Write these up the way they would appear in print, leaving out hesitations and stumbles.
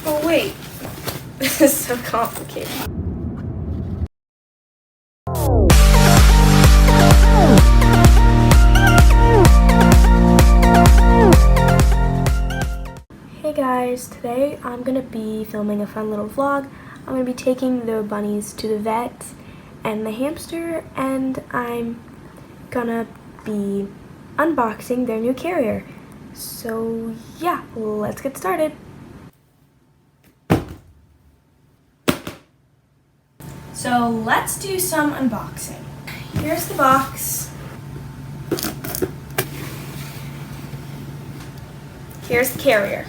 Oh wait, this is so complicated. Hey guys, today I'm gonna be filming a fun little vlog. I'm gonna be taking the bunnies to the vet and the hamster, and I'm gonna be unboxing their new carrier. So yeah, let's get started. So let's do some unboxing. Here's the box. Here's the carrier.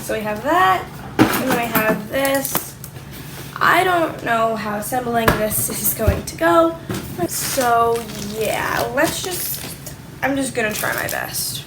So we have that, and then I have this. I don't know how assembling this is going to go. So yeah, I'm just gonna try my best.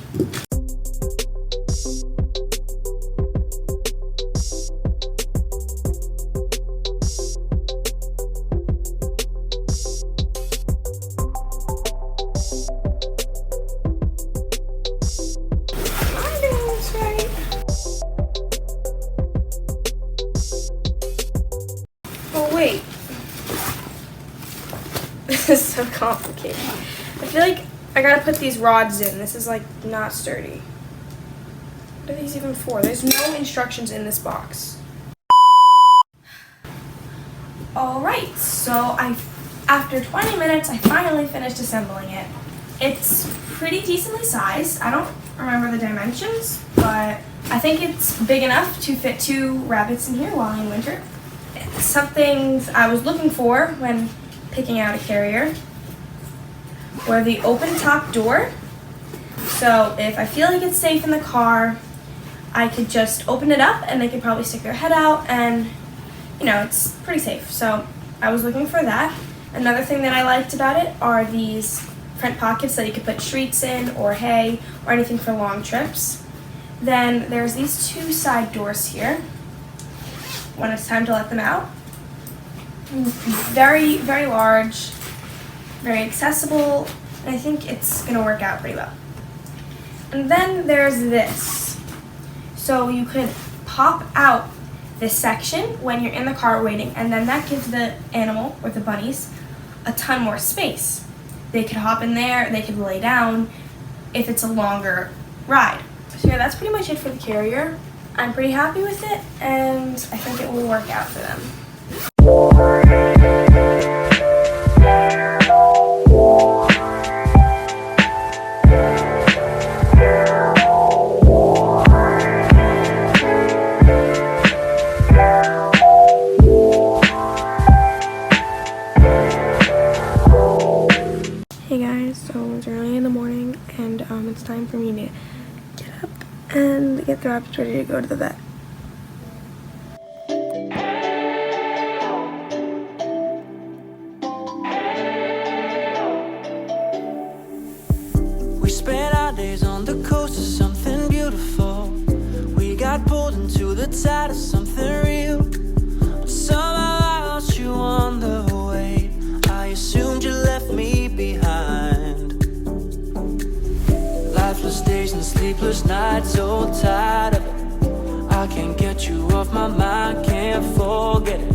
Oh wait, this is so complicated. I feel like I gotta put these rods in. This is like not sturdy. What are these even for? There's no instructions in this box. Alright, so after 20 minutes, I finally finished assembling it. It's pretty decently sized. I don't remember the dimensions, but I think it's big enough to fit 2 rabbits in here while in winter. Some things I was looking for when picking out a carrier were the open top door. So if I feel like it's safe in the car, I could just open it up and they could probably stick their head out, and you know, it's pretty safe. So I was looking for that. Another thing that I liked about it are these front pockets that you could put treats in or hay or anything for long trips. Then there's these 2 side doors here when it's time to let them out. Very, very large, very accessible, and I think it's gonna work out pretty well. And then there's this. So you could pop out this section when you're in the car waiting, and then that gives the animal, or the bunnies, a ton more space. They could hop in there, they could lay down if it's a longer ride. So yeah, that's pretty much it for the carrier. I'm pretty happy with it, and I think it will work out for them. Hey guys, so it's early in the morning, and it's time for me to get up and get the rabbits ready to go to the vet. We spent our days on the coast of something beautiful. We got pulled into the tide of something real. But somehow I lost you on the way. I assumed you left me behind. Lifeless days and sleepless nights, so tired of it. I can't get you off my mind, can't forget it.